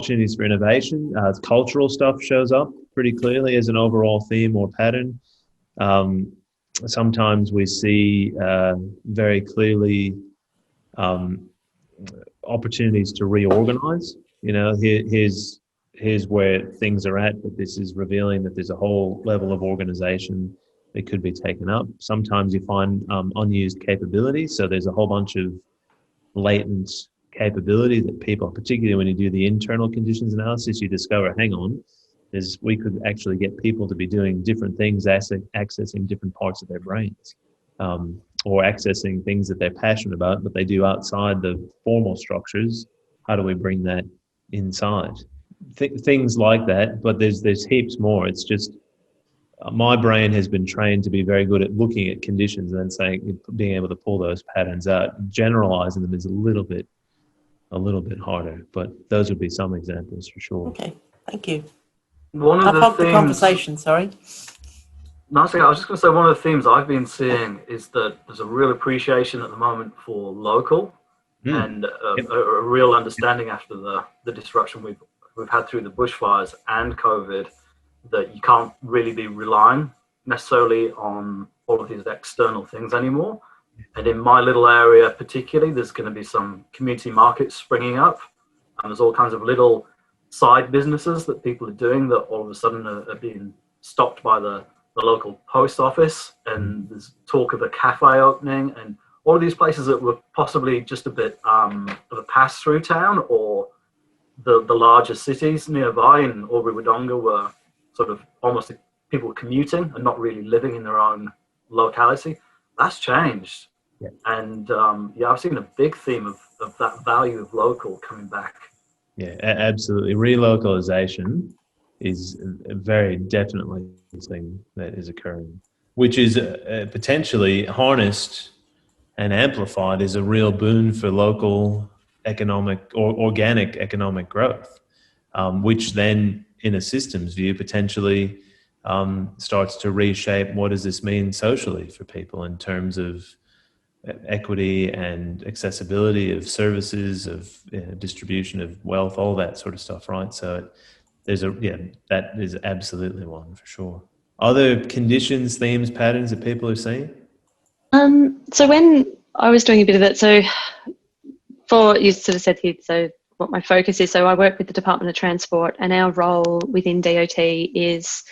opportunities for innovation. Cultural stuff shows up pretty clearly as an overall theme or pattern. Um, Sometimes we see very clearly um, opportunities to reorganize. Here's where things are at, but this is revealing that there's a whole level of organization that could be taken up. Sometimes you find unused capabilities, so there's a whole bunch of latent capability that people, particularly when you do the internal conditions analysis, you discover, hang on, we could actually get people to be doing different things, accessing different parts of their brains, or accessing things that they're passionate about, but they do outside the formal structures. How do we bring that inside? Things like that, but there's heaps more. It's just my brain has been trained to be very good at looking at conditions and then being able to pull those patterns out. Generalizing them is a little bit harder, but those would be some examples for sure. Okay, thank you. One of I've the helped the themes, conversation, sorry. no, I was just going to say, one of the themes I've been seeing is that there's a real appreciation at the moment for local and a real understanding after the disruption we've had through the bushfires and COVID, that you can't really be relying necessarily on all of these external things anymore. And in my little area particularly, there's going to be some community markets springing up, and there's all kinds of little side businesses that people are doing that all of a sudden are being stopped by the local post office, and there's talk of a cafe opening, and all of these places that were possibly just a bit of a pass-through town, or the larger cities nearby in Albury-Wodonga were sort of almost people commuting and not really living in their own locality. That's changed. Yeah. And I've seen a big theme of that value of local coming back. Yeah, absolutely. Relocalization is very definitely something that is occurring, which is potentially harnessed and amplified as a real boon for local economic or organic economic growth, which then, in a systems view, potentially starts to reshape what does this mean socially for people in terms of equity and accessibility of services, of distribution of wealth, all that sort of stuff, right? So that is absolutely one for sure. Other conditions, themes, patterns that people are seeing? So when I was doing a bit of it, so you sort of said here, so what my focus is, so I work with the Department of Transport, and our role within DOT is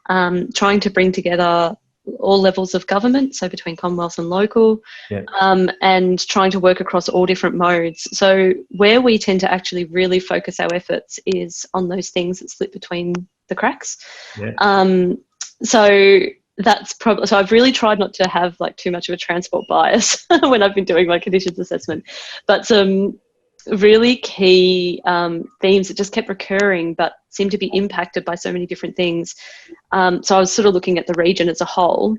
trying to bring together all levels of government, so between Commonwealth and local, and trying to work across all different modes. So where we tend to actually really focus our efforts is on those things that slip between the cracks. So that's probably, so I've really tried not to have like too much of a transport bias when I've been doing my conditions assessment, but some really key themes that just kept recurring but seem to be impacted by so many different things. So I was sort of looking at the region as a whole.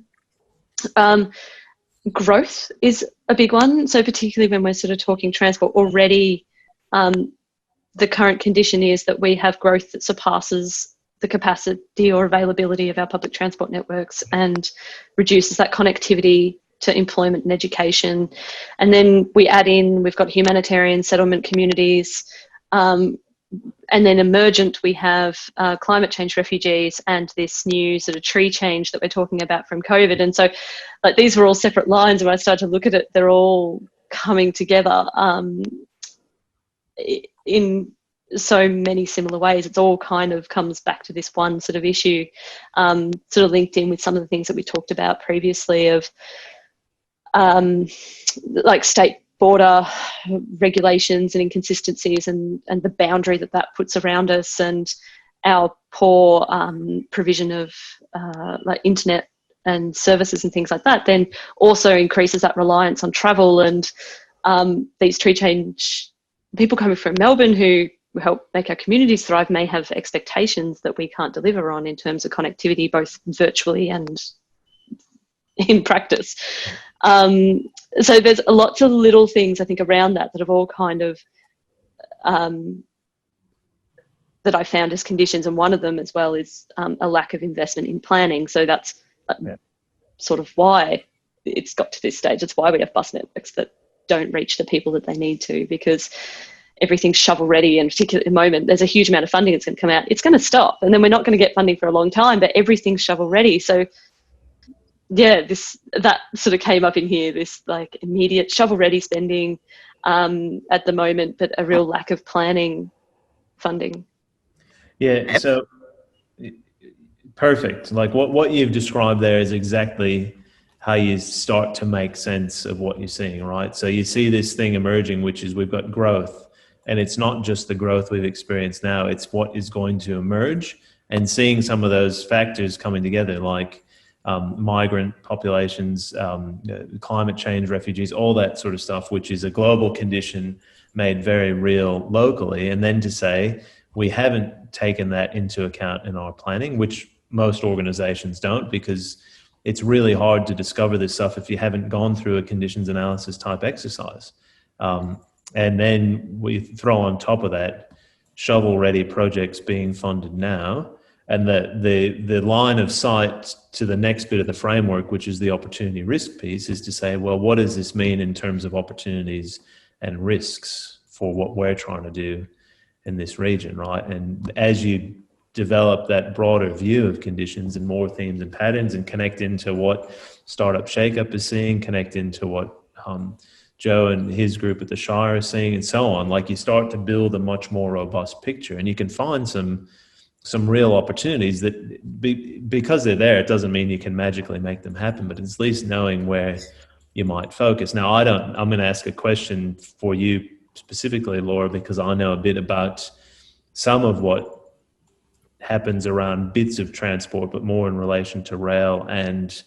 Growth is a big one. So particularly when we're sort of talking transport already, the current condition is that we have growth that surpasses the capacity or availability of our public transport networks and reduces that connectivity to employment and education. And then we add in, we've got humanitarian settlement communities, and then emergent, we have climate change refugees and this new sort of tree change that we're talking about from COVID. And so like these were all separate lines. When I started to look at it, they're all coming together in so many similar ways. It's all kind of comes back to this one sort of issue, sort of linked in with some of the things that we talked about previously of like state border regulations and inconsistencies and the boundary that puts around us, and our poor provision of like internet and services and things like that then also increases that reliance on travel. And these tree change people coming from Melbourne who help make our communities thrive may have expectations that we can't deliver on in terms of connectivity, both virtually and in practice. So there's lots of little things I think around that have all kind of that I found as conditions, and one of them as well is a lack of investment in planning. So that's sort of why it's got to this stage. It's why we have bus networks that don't reach the people that they need to, because everything's shovel ready, and particularly at the moment there's a huge amount of funding that's going to come out, it's going to stop, and then we're not going to get funding for a long time, but everything's shovel ready. So yeah, that sort of came up in here, this like immediate shovel ready spending at the moment, but a real lack of planning funding. Yeah, so perfect. Like what you've described there is exactly how you start to make sense of what you're seeing, right? So you see this thing emerging, which is we've got growth, and it's not just the growth we've experienced now, it's what is going to emerge, and seeing some of those factors coming together, like migrant populations, climate change, refugees, all that sort of stuff, which is a global condition made very real locally. And then to say, we haven't taken that into account in our planning, which most organizations don't, because it's really hard to discover this stuff if you haven't gone through a conditions analysis type exercise. And then we throw on top of that shovel ready projects being funded now, and the line of sight to the next bit of the framework, which is the opportunity risk piece, is to say, well, what does this mean in terms of opportunities and risks for what we're trying to do in this region, right? And as you develop that broader view of conditions and more themes and patterns, and connect into what Startup Shakeup is seeing, connect into what Joe and his group at the Shire are seeing, and so on, like you start to build a much more robust picture, and you can find some real opportunities that because they're there, it doesn't mean you can magically make them happen, but at least knowing where you might focus. Now, I'm going to ask a question for you specifically, Laura, because I know a bit about some of what happens around bits of transport, but more in relation to rail and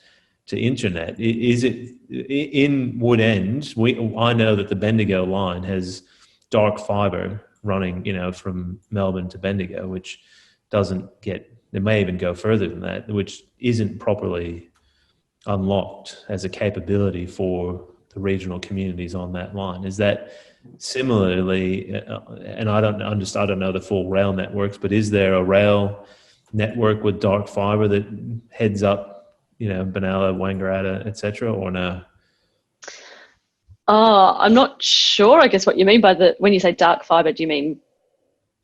to internet. Is it in Wood End? I know that the Bendigo line has dark fibre running, from Melbourne to Bendigo, which doesn't get, it may even go further than that, which isn't properly unlocked as a capability for the regional communities on that line. Is that similarly, and I don't know the full rail networks, but is there a rail network with dark fibre that heads up, Benalla, Wangaratta, etc., or no? I'm not sure, I guess, what you mean by when you say dark fibre, do you mean?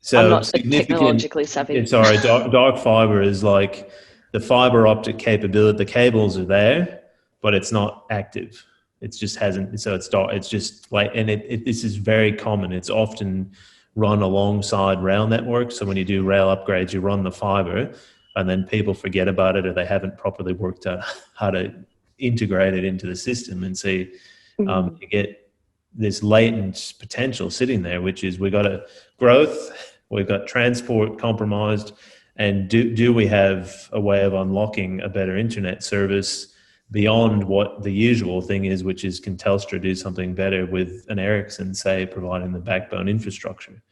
So I'm not technologically savvy. Sorry, dark fibre is like the fibre optic capability. The cables are there, but it's not active. It just hasn't. So it's dark. It's just like, and this is very common. It's often run alongside rail networks. So when you do rail upgrades, you run the fibre, and then people forget about it, or they haven't properly worked out how to integrate it into the system. And see, you get this latent potential sitting there, which is we've got a growth, we've got transport compromised, and do we have a way of unlocking a better internet service beyond what the usual thing is, which is can Telstra do something better with an Ericsson, say, providing the backbone infrastructure?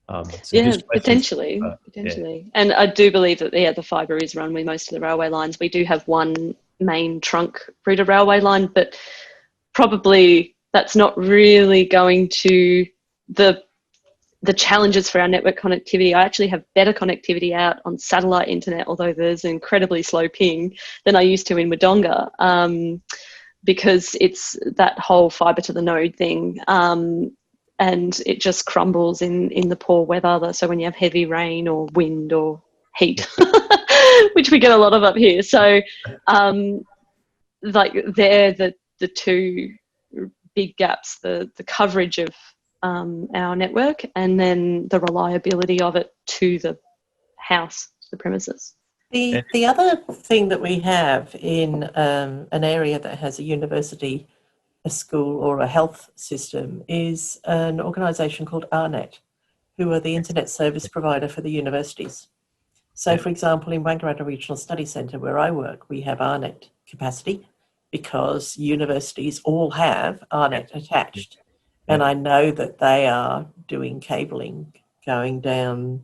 Potentially. Yeah. And I do believe that the fibre is run with most of the railway lines. We do have one main trunk route of railway line, but probably that's not really going to the challenges for our network connectivity. I actually have better connectivity out on satellite internet, although there's an incredibly slow ping, than I used to in Wodonga, because it's that whole fibre to the node thing. And it just crumbles in the poor weather. So when you have heavy rain or wind or heat, which we get a lot of up here. So like they're the two big gaps, the coverage of our network, and then the reliability of it to the house, the premises. The other thing that we have in an area that has a university, a school or a health system is an organisation called ARNet, who are the internet service provider for the universities. So, for example, in Wangaratta Regional Study Centre, where I work, we have ARNet capacity because universities all have ARNet attached. And I know that they are doing cabling going down,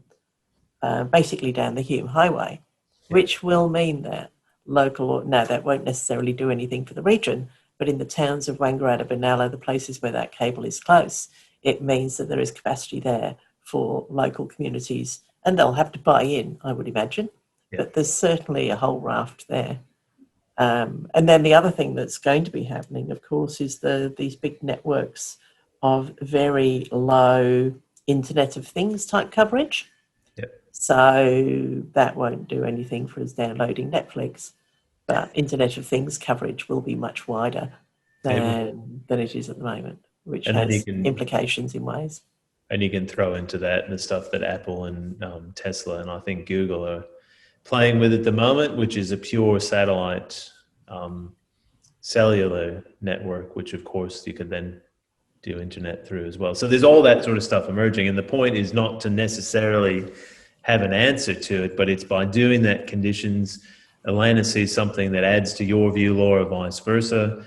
basically down the Hume Highway, which will mean that that won't necessarily do anything for the region, but in the towns of Wangaratta, Benalla, the places where that cable is close, it means that there is capacity there for local communities, and they'll have to buy in, I would imagine. But there's certainly a whole raft there. And then the other thing that's going to be happening, of course, is these big networks of very low Internet of Things type coverage. Yep. So that won't do anything for us downloading Netflix, but Internet of Things coverage will be much wider than it is at the moment, which And then has implications in ways. And you can throw into that the stuff that Apple and Tesla and I think Google are playing with at the moment, which is a pure satellite cellular network, which of course you could then do internet through as well. So there's all that sort of stuff emerging. And the point is not to necessarily have an answer to it, but it's by doing that conditions. Elena sees something that adds to your view, Laura, vice versa.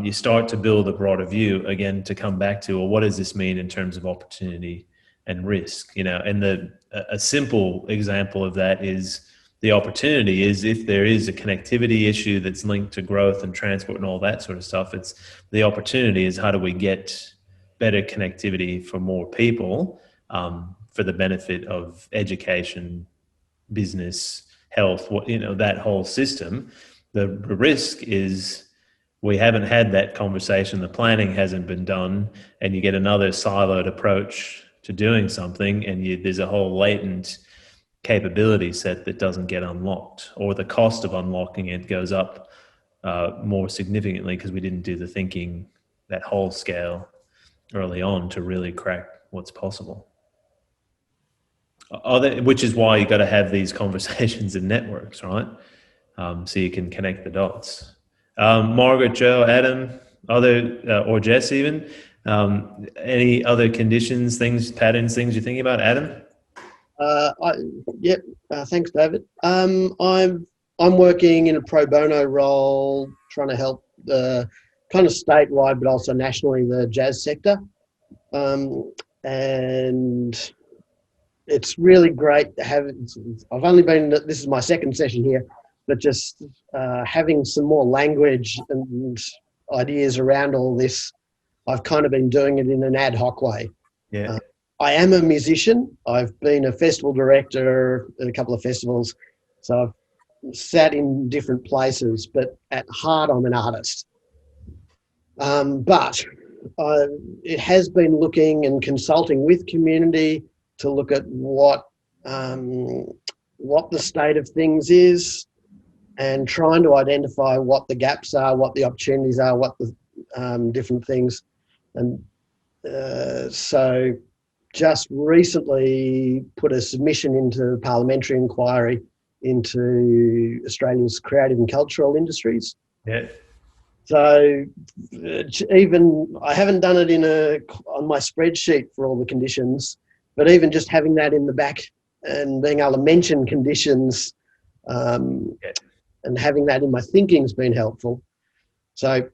You start to build a broader view, again, to come back to, well, what does this mean in terms of opportunity and risk? And a simple example of that is the opportunity is if there is a connectivity issue that's linked to growth and transport and all that sort of stuff, it's the opportunity is how do we get better connectivity for more people for the benefit of education, business, health, that whole system. The risk is we haven't had that conversation, the planning hasn't been done, and you get another siloed approach to doing something, and there's a whole latent capability set that doesn't get unlocked, or the cost of unlocking it goes up more significantly because we didn't do the thinking that whole scale early on to really crack what's possible. Which is why you got to have these conversations in networks, right? So you can connect the dots. Margaret, Joe, Adam, or Jess even, any other conditions, patterns, things you're thinking about? Adam? Thanks, David. I'm working in a pro bono role, trying to help the kind of statewide, but also nationally, the jazz sector. And it's really great to have. I've only been. This is my second session here, but just having some more language and ideas around all this. I've kind of been doing it in an ad hoc way. Yeah. I am a musician. I've been a festival director at a couple of festivals, so I've sat in different places, but at heart, I'm an artist. But it has been looking and consulting with community to look at what the state of things is and trying to identify what the gaps are, what the opportunities are, what the different things. And so just recently put a submission into parliamentary inquiry into Australia's creative and cultural industries. Yeah. So even I haven't done it on my spreadsheet for all the conditions, but even just having that in the back and being able to mention conditions and having that in my thinking has been helpful. So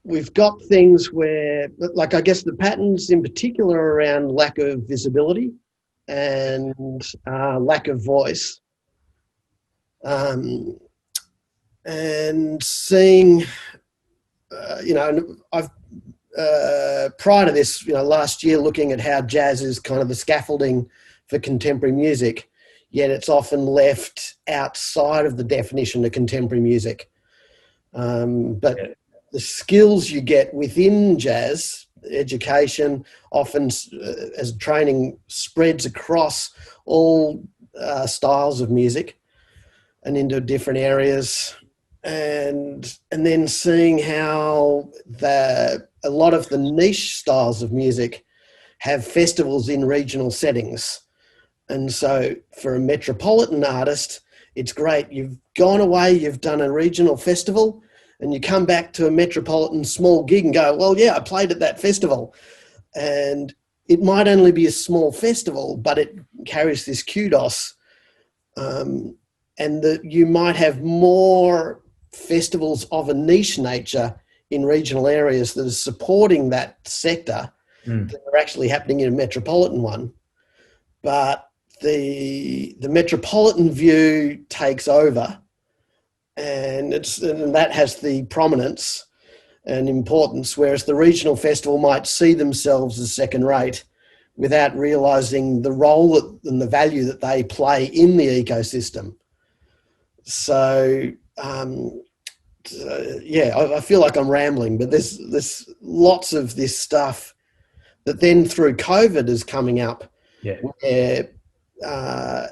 we've got things where, like, I guess the patterns in particular around lack of visibility and lack of voice, and seeing, I've prior to this, last year looking at how jazz is kind of the scaffolding for contemporary music, yet it's often left outside of the definition of contemporary music. But the skills you get within jazz education often as training spreads across all styles of music and into different areas, and then seeing how a lot of the niche styles of music have festivals in regional settings. And so for a metropolitan artist, it's great. You've gone away, you've done a regional festival, and you come back to a metropolitan small gig and go, well, yeah, I played at that festival. And it might only be a small festival, but it carries this kudos. And that you might have more festivals of a niche nature in regional areas that are supporting that sector that are actually happening in a metropolitan one. But the metropolitan view takes over, and that has the prominence and importance, whereas the regional festival might see themselves as second rate without realising the role and the value that they play in the ecosystem. So, I feel like I'm rambling, but there's lots of this stuff that then through COVID is coming up, Yeah. where